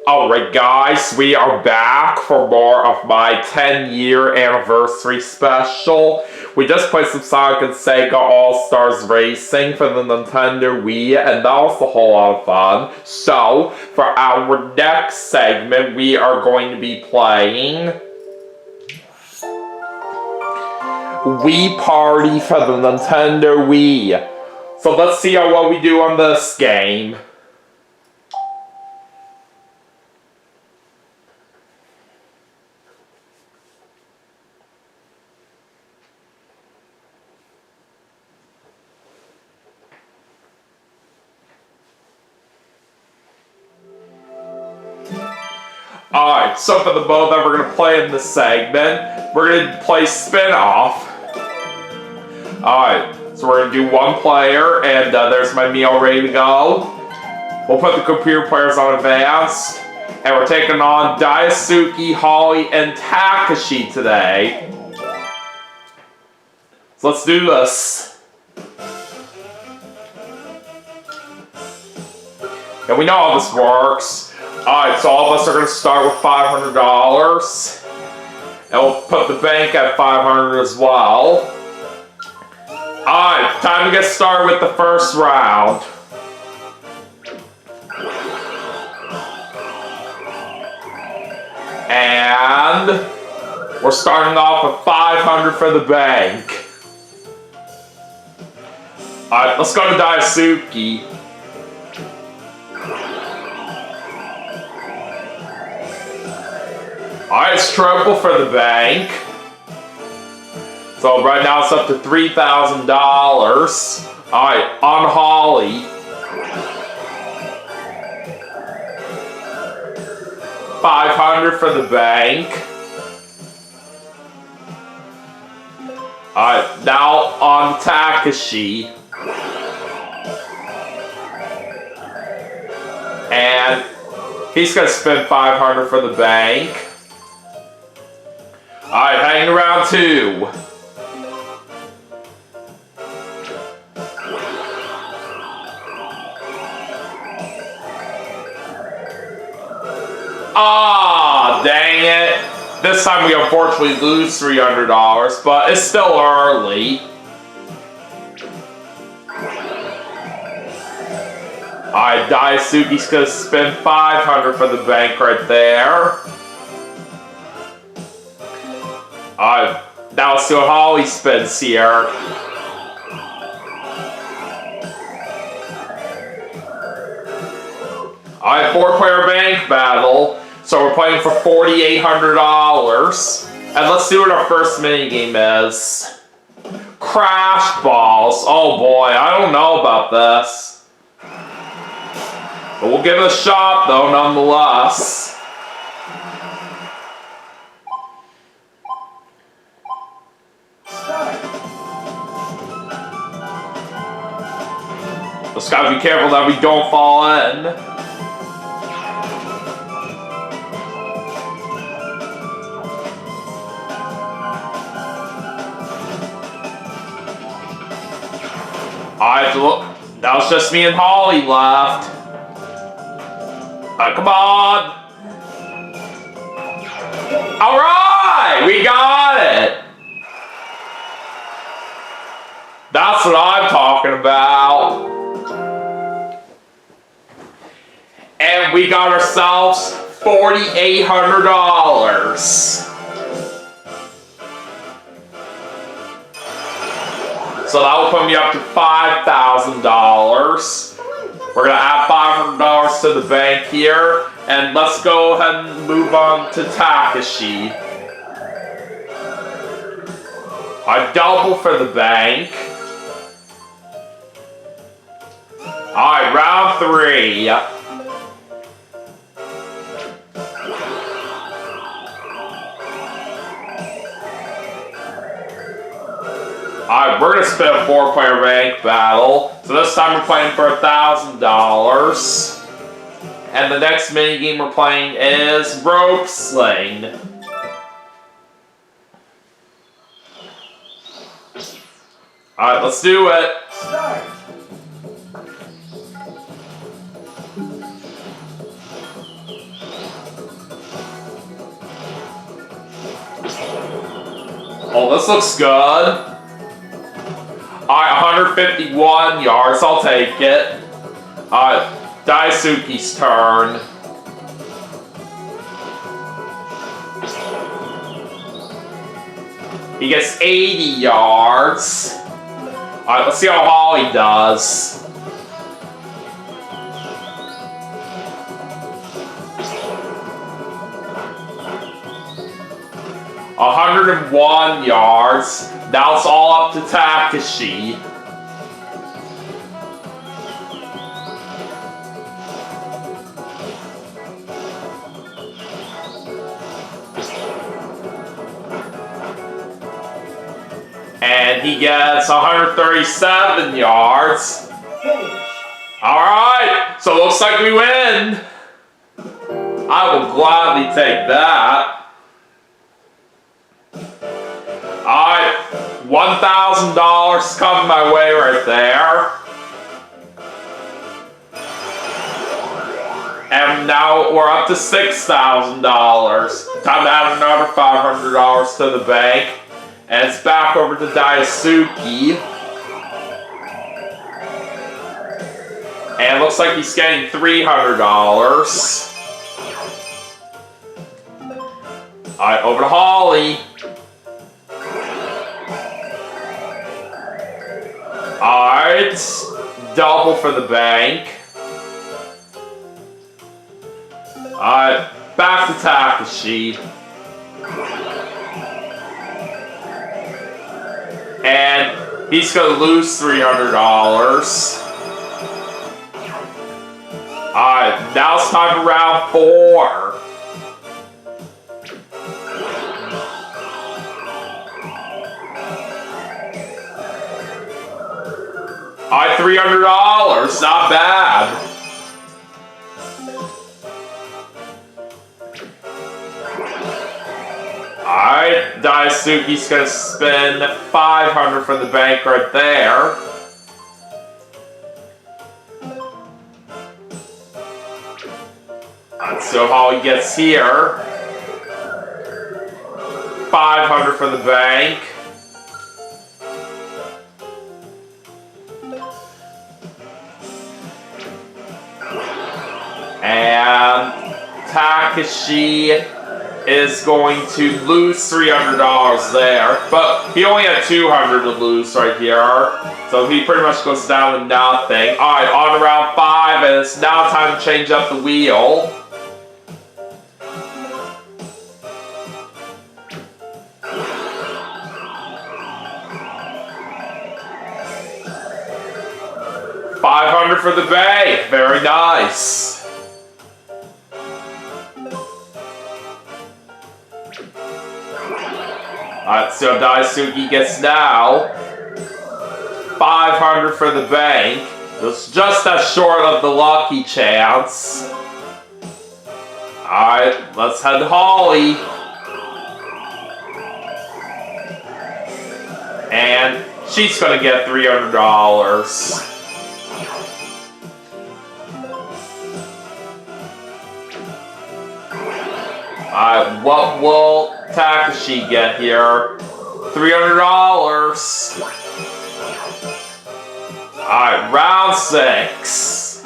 Alright guys, we are back for more of my 10-year anniversary special. We just played some Sonic and Sega All-Stars Racing for the Nintendo Wii, and that was a whole lot of fun. So, for our next segment, we are going to be playing Wii Party for the Nintendo Wii. So let's see how well we do on this game. Alright, so for the mode that we're going to play in this segment, we're going to play Spin-Off. Alright, so we're going to do one player, and there's my meal ready to go. We'll put the computer players on advanced, and we're taking on Daisuke, Holly, and Takashi today. So let's do this. And we know how this works. Alright, so all of us are going to start with $500. And we'll put the bank at $500 as well. Alright, time to get started with the first round. And we're starting off with $500 for the bank. Alright, let's go to Daisuke. Alright, it's triple for the bank. So right now it's up to $3,000. Alright, on Holly. $500 for the bank. Alright, now on Takashi. And he's gonna spend $500 for the bank. Alright, hanging around 2. Ah, dang it. This time we unfortunately lose $300, but it's still early. Alright, Daisuke's gonna spend $500 for the bank right there. Alright, now let's see what Holly spends here. Alright, 4-player bank battle. So we're playing for $4,800. And let's see what our first minigame is. Crash Balls. Oh boy, I don't know about this. But we'll give it a shot though, nonetheless. Just gotta be careful that we don't fall in. Alright, now it's just me and Holly left. Come on! Alright! We got it! That's what I'm talking about. And we got ourselves $4,800. So that will put me up to $5,000. We're going to add $500 to the bank here. And let's go ahead and move on to Takashi. I double for the bank. Alright, round 3. Alright, we're going to spin a 4-player bank battle. So this time we're playing for $1,000. And the next minigame we're playing is Rope Sling. Alright, let's do it. Start. Oh, this looks good. Alright, 151 yards. I'll take it. Daisuke's turn. He gets 80 yards. Alright, let's see how Holly does. A 101 yards. Now it's all up to Takashi. And he gets 137 yards. Alright, so it looks like we win. I will gladly take that. Alright, $1,000 coming my way right there. And now we're up to $6,000. Time to add another $500 to the bank. And it's back over to Daisuke. And it looks like he's getting $300. Alright, over to Holly. Alright, double for the bank. Alright, back to Takashi. And he's gonna lose $300. Alright, now it's time for round 4. Alright, $300, not bad. Alright, Daisuke's gonna spend $500 for the bank right there. Let's see how he gets here. $500 for the bank. And Takashi is going to lose $300 there, but he only had $200 to lose right here, so he pretty much goes down to nothing. Alright, on to round 5, and it's now time to change up the wheel. $500 for the bank, very nice. Alright, so Daisuke gets now $500 for the bank. It's just that short of the lucky chance. Alright, let's head to Holly. And she's gonna get $300. Alright, what will Takashi get here? $300. Alright, round 6.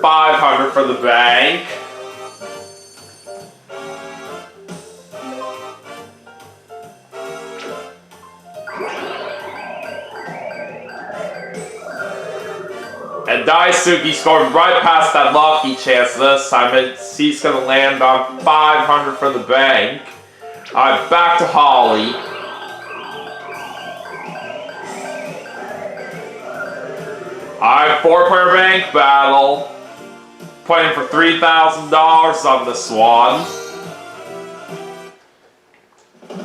$500 for the bank. And Daisuke's going right past that lucky chance this time. He's going to land on $500 for the bank. Alright, back to Holly. Alright, 4-player bank battle. Playing for $3,000 on this one.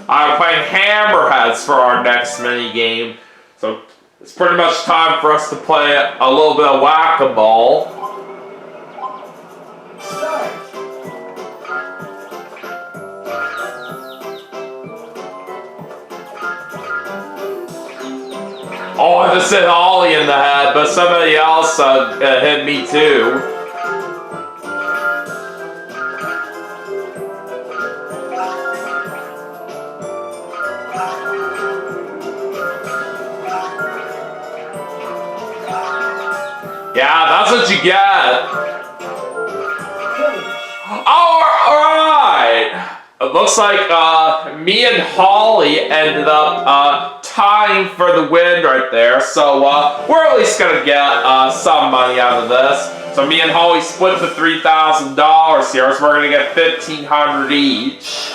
I'm playing Hammerheads for our next mini game. So it's pretty much time for us to play a little bit of whack-a-mole. Oh, I just hit Holly in the head, but somebody else hit me too. Yeah, that's what you get. Alright! It looks like me and Holly ended up tying for the win right there. So we're at least going to get some money out of this. So me and Holly split the $3,000 here. So we're going to get $1,500 each.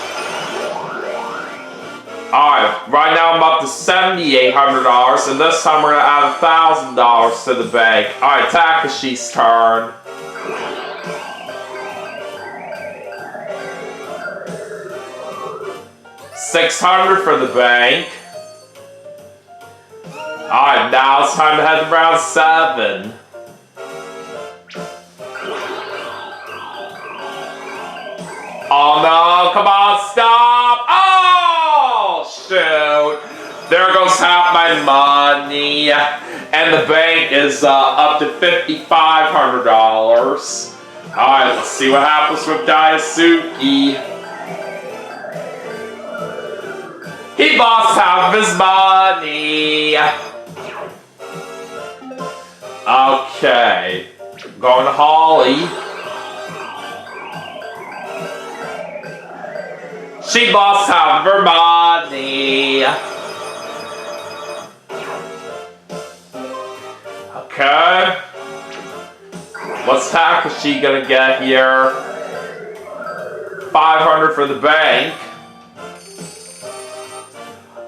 Alright, right now I'm up to $7,800, and this time we're going to add $1,000 to the bank. Alright, Takashi's turn. $600 for the bank. Alright, now it's time to head to round 7. Oh no, come on, stop! Oh, shoot! There goes half my money. And the bank is up to $5,500. Alright, let's see what happens with Daisuke. He lost half of his money. Okay, going to Holly. She lost half of her money. Okay. What's Takashi gonna get here? $500 for the bank.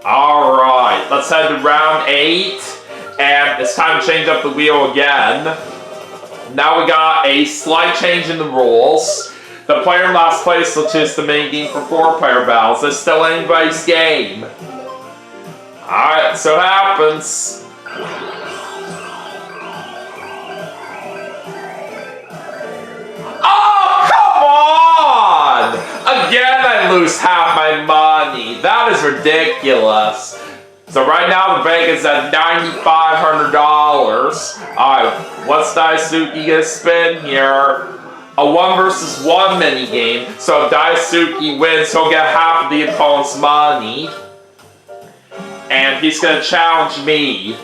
Alright, let's head to round 8. And it's time to change up the wheel again. Now we got a slight change in the rules. The player in last place will choose the main game for 4-player battles. It's still anybody's game. Alright, so it happens. Oh, come on! Again, I lose half my money. That is ridiculous. So right now the bank is at $9,500. Alright, what's Daisuke gonna spin here? A 1 versus 1 mini game. So if Daisuke wins, he'll get half of the opponent's money. And he's gonna challenge me.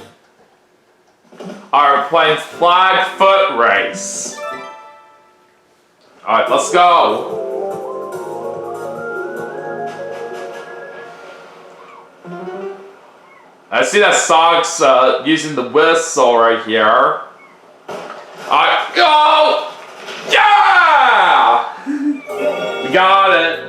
Alright, playing flag foot race. Alright, let's go. I see that Sonic's using the whistle right here. Alright, go! Yeah! We got it.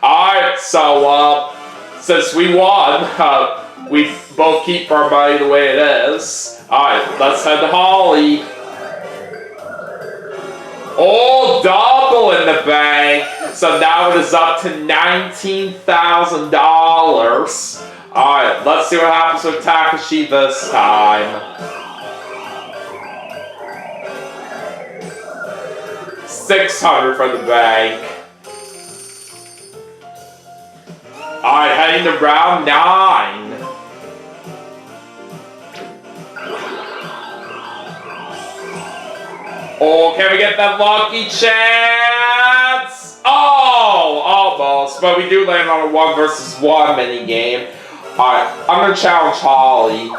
Alright, so since we won, we both keep our money the way it is. Alright, let's head to Holly. Oh, double in the bank. So now it is up to $19,000. Alright, let's see what happens with Takashi this time. $600 for the bank. Alright, heading to round 9. Oh, can we get that lucky chance? Oh, almost. But we do land on a 1 versus 1 mini game. Alright, I'm gonna challenge Holly.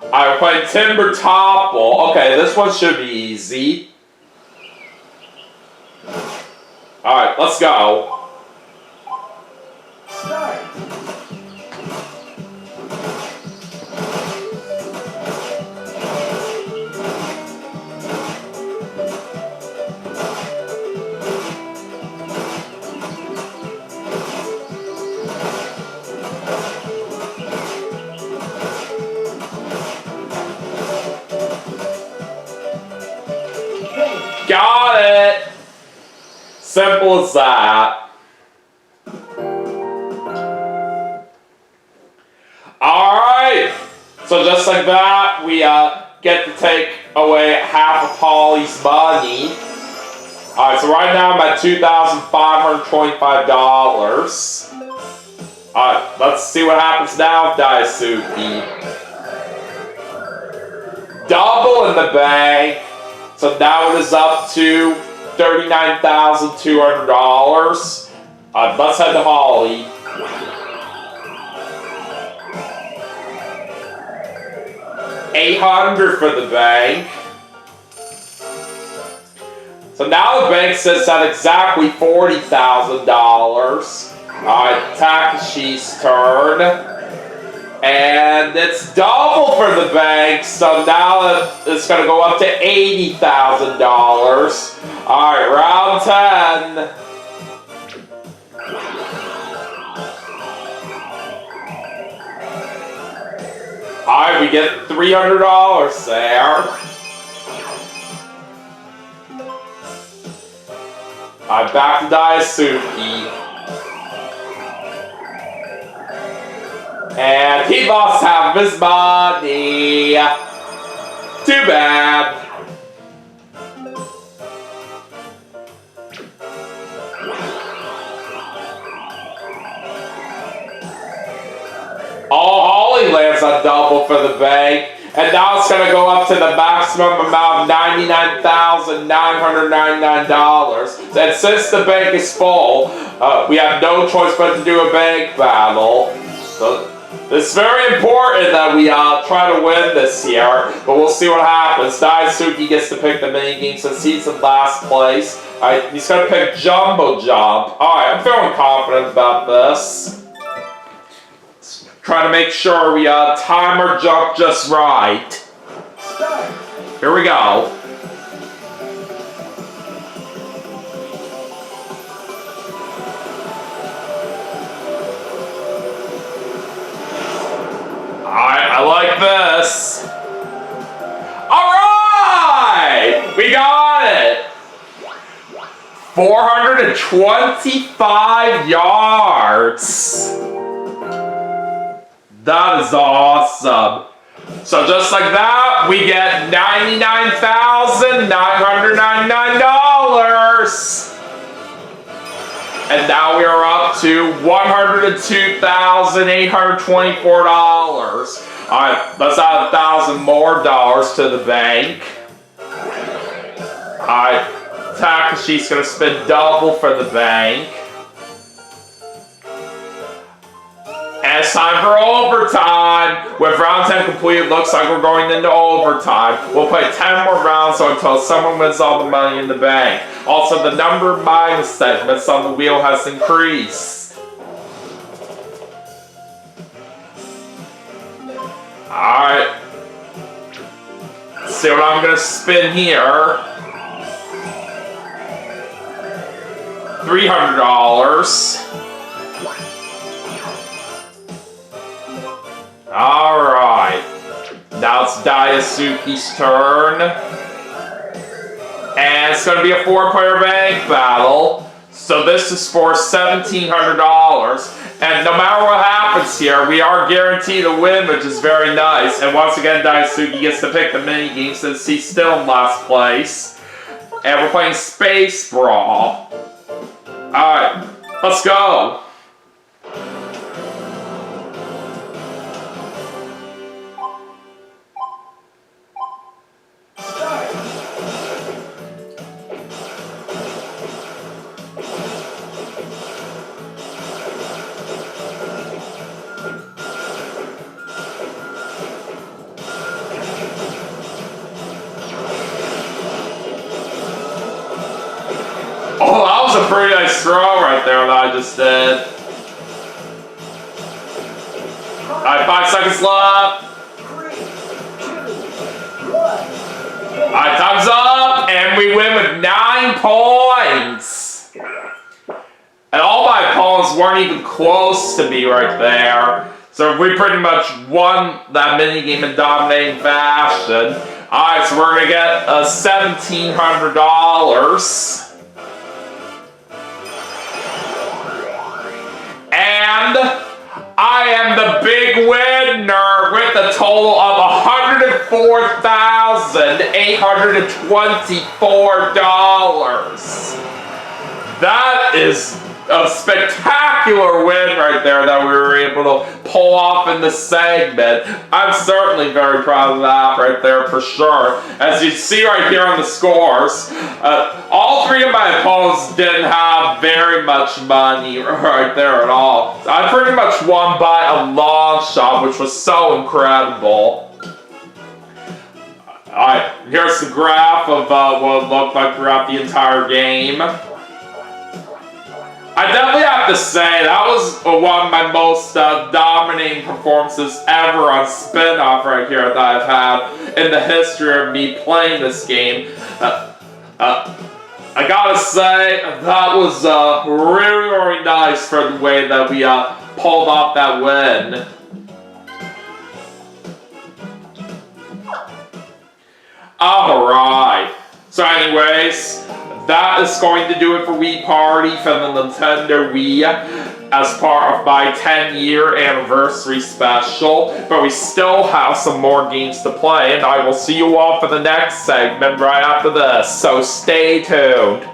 Alright, we're playing Timber Topple. Okay, this one should be easy. Alright, let's go. Start. Got it! Simple as that. Alright! So just like that, we get to take away half of Holly's money. Alright, so right now I'm at $2,525. Alright, let's see what happens now with Daisuke. Double in the bank. So now it is up to $39,200. Let's head to Holly. $800 for the bank. So now the bank sits at exactly $40,000. Alright, Takashi's turn. And it's double for the bank, so now it's going to go up to $80,000. Alright, round 10. Alright, we get $300 there. Alright, back to Daisuke. And he lost half of his money. Too bad. Holly lands on double for the bank. And now it's going to go up to the maximum amount of $99,999. And since the bank is full, we have no choice but to do a bank battle. So it's very important that we try to win this year, but we'll see what happens. Daisuke gets to pick the minigame since he's in last place. He's going to pick Jumbo Jump. Alright, I'm feeling confident about this. Trying to make sure we time our jump just right. Here we go. I like this. Alright! We got it! 425 yards. That is awesome. So just like that, we get $99,999. And now we are up to $102,824. Alright, let's add $1,000 more to the bank. Alright, Takashi's gonna spend double for the bank. And it's time for overtime! With round 10 complete, it looks like we're going into overtime. We'll play 10 more rounds until someone wins all the money in the bank. Also, the number of minus segments on the wheel has increased. Alright. Let's see what I'm going to spin here. $300. Alright. Now it's Daisuke's turn. And it's going to be a 4-player bank battle. So this is for $1,700. And no matter what happens here, we are guaranteed a win, which is very nice. And once again, Daisuke gets to pick the minigame since he's still in last place. And we're playing Space Brawl. Alright, let's go. Oh, that was a pretty nice throw right there that I just did. Alright, 5 seconds left. 3, 2, 1. Alright, time's up, and we win with 9 points. And all my opponents weren't even close to me right there. So we pretty much won that minigame in dominating fashion. Alright, so we're gonna get $1,700. And I am the big winner! winner with a total of $104,824. That is a spectacular win right there that we were able to pull off in the segment. I'm certainly very proud of that right there for sure. As you see right here on the scores, all three of my opponents didn't have very much money right there at all. I pretty much won by a long shot, which was so incredible. Alright, here's the graph of what it looked like throughout the entire game. I definitely have to say, that was one of my most dominating performances ever on spin-off right here that I've had in the history of me playing this game. I gotta say, that was really, really nice for the way that we pulled off that win. Alright. So anyways, that is going to do it for Wii Party for the Nintendo Wii as part of my 10-year anniversary special. But we still have some more games to play, and I will see you all for the next segment right after this. So stay tuned.